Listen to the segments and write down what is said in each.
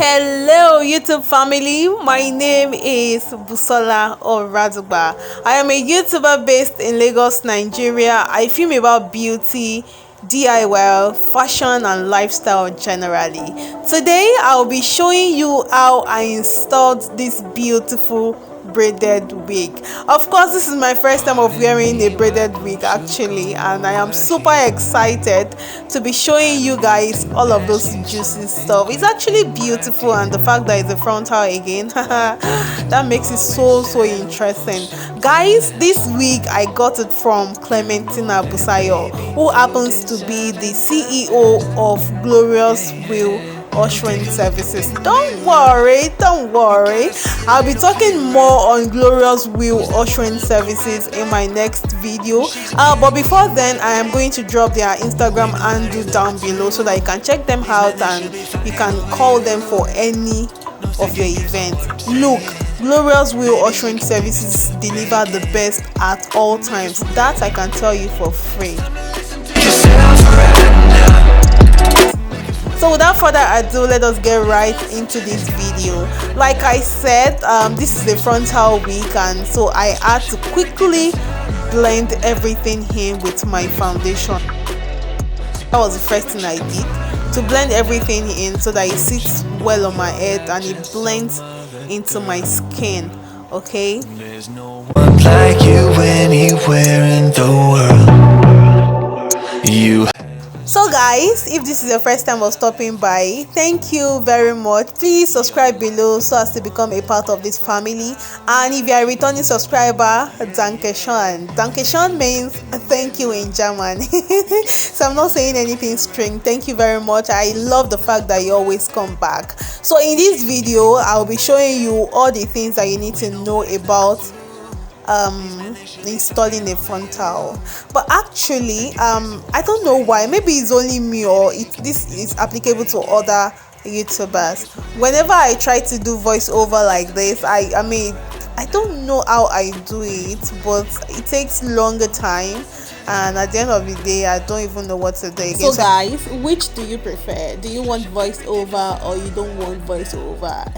Hello YouTube family, my name is Busola Oradugba. I am a YouTuber based in Lagos, Nigeria. I film about beauty, DIY, fashion and lifestyle generally. Today I'll be showing you how I installed this beautiful braided wig. Of course, this is my first time of wearing a braided wig actually, and I am super excited to be showing you guys all of those juicy stuff. It's actually beautiful, and the fact that it's a frontal again that makes it so interesting. Guys, this wig I got it from Clementina Busayo, who happens to be the CEO of GloriousWills Ushering Services. Don't worry, I'll be talking more on GloriousWills Ushering Services in my next video, but before then I am going to drop their Instagram handle down below so that you can check them out and you can call them for any of your events. Look, GloriousWills Ushering Services deliver the best at all times. That I can tell you for free. So without further ado, let us get right into this video. Like I said, this is a frontal wig, and so I had to quickly blend everything in with my foundation. That was the first thing I did, to blend everything in so that it sits well on my head and it blends into my skin. Okay, there's no one like you anywhere in the world. So guys, if this is your first time of stopping by, thank you very much. Please subscribe below so as to become a part of this family. And if you are a returning subscriber, danke schön. Danke schön means thank you in German. So I'm not saying anything strange. Thank you very much. I love the fact that you always come back. So in this video, I'll be showing you all the things that you need to know about installing a frontal. But actually I don't know why, maybe it's only me or this is applicable to other YouTubers. Whenever I try to do voiceover like this, I mean I don't know how I do it, but it takes longer time, and at the end of the day I don't even know what to do again. So guys, which do you prefer? Do you want voiceover or you don't want voiceover?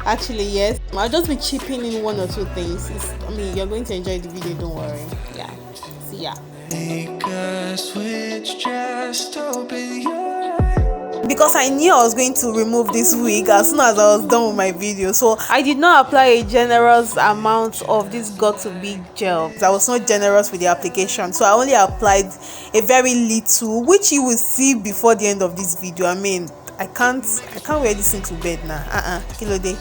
Actually, yes, I'll just be chipping in one or two things. I mean, you're going to enjoy the video, don't worry. Yeah, see ya. Because I knew I was going to remove this wig as soon as I was done with my video, so I did not apply a generous amount of this got to be gel. I was not generous with the application, so I only applied a very little, which you will see before the end of this video. I mean, I can't wear this into bed now. Kilo day.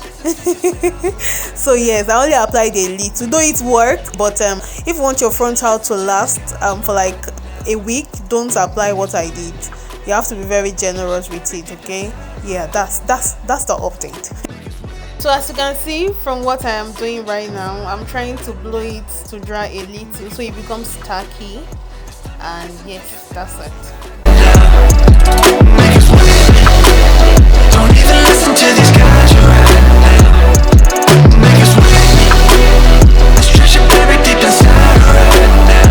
So yes, I only applied a little, though it worked. But if you want your frontal to last for like a week, don't apply what I did. You have to be very generous with it. Okay, yeah, that's the update. So as you can see from what I am doing right now, I'm trying to blow it to dry a little so it becomes tacky, and yes, that's it. Don't even listen to these guys right now. Make us wait. Let's stretch it very deep inside right now.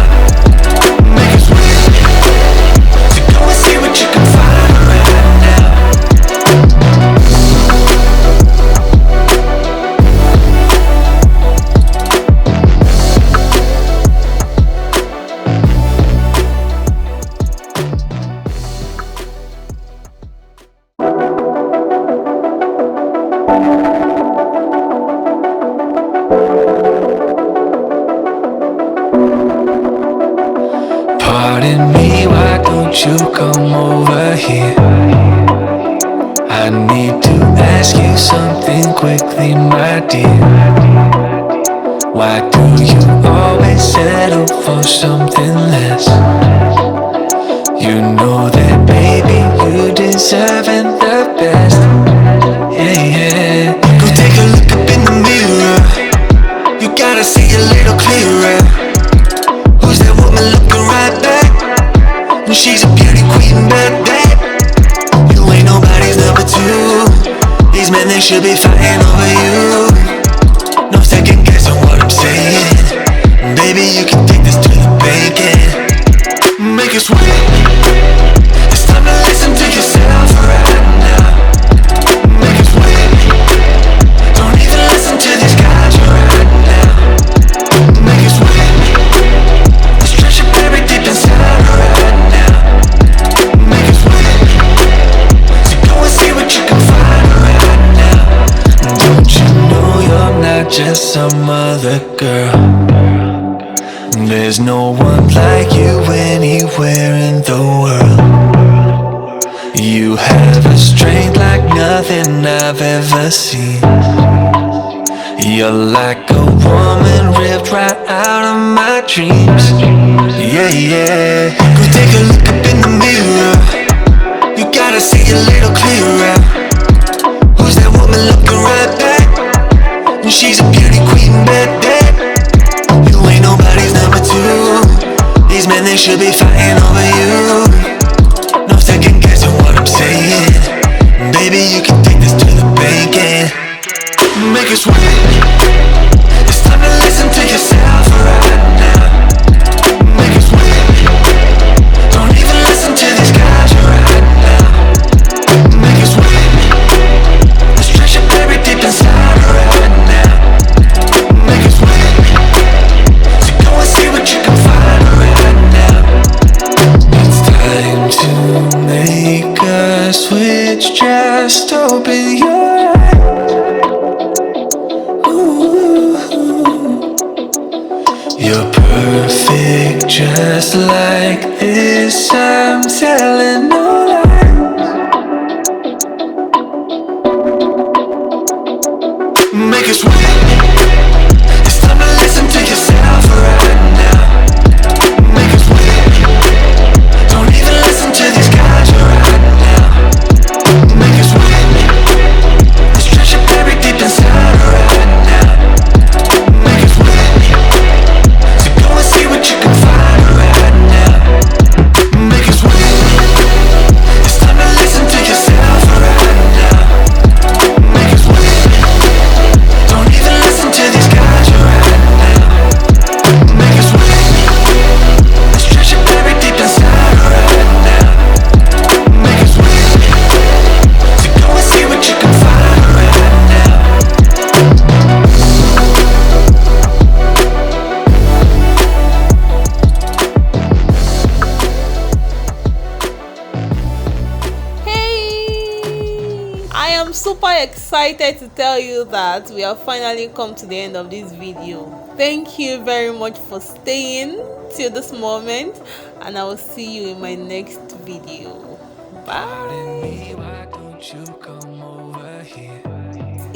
Make us wait. So go and see what you can find right now. Pardon me, why don't you come over here? I need to ask you something quickly, my dear. Why do you always settle for something less? You know that, baby, you deserving the best. Yeah. Go take a look up in the mirror. You gotta see a little clearer. Who's that woman looking right back? And she's a beauty queen, bad. You ain't nobody's number two. These men, they should be fighting over you. No second guessing what I'm saying. Baby, you can take this to the bank and make us wait. It's time to listen to yourself right now. as some other girl. There's no one like you anywhere in the world. You have a strength like nothing I've ever seen. You're like a woman ripped right out of my dreams. Yeah, yeah. Go take a look up in the mirror. You gotta see a little clearer. Who's that woman looking right back? And she's a beauty queen, bad. You ain't nobody's number two. These men, they should be fighting over you. No second guessing what I'm saying. Baby, you can take this to the bank and make us sweat. It's time to listen to yourself right now. Make us sweat. Don't even listen to these guys right now. Make us sweat. Let's stretch your buried deep inside right now. Make us sweat. So go and see what you can find right now. It's time to make a switch. Just open your eyes. You're perfect just like this. I'm telling no lies. Make us wait. It's time to listen to yourself right now. Make us wait. Don't even listen to these guys right now. Make us wait. Let's stretch your buried deep inside right now. Make us wait. See what you can find right now. Make us wait. It's time to listen to yourself right now. Make us wait. Don't even listen to these guys right now. Make us wait. Let's stretch your buried deep inside right now. Make us wait. So go and see what you can find right now. I am super excited to tell you that we have finally come to the end of this video. Thank you very much for staying till this moment, and I will see you in my next video. Bye.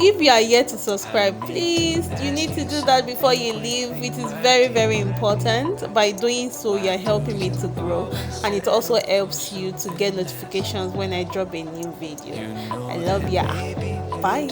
If you are yet to subscribe, please, you need to do that before you leave. It is very important. By doing so, you are helping me to grow, and it also helps you to get notifications when I drop a new video. I love ya. Bye.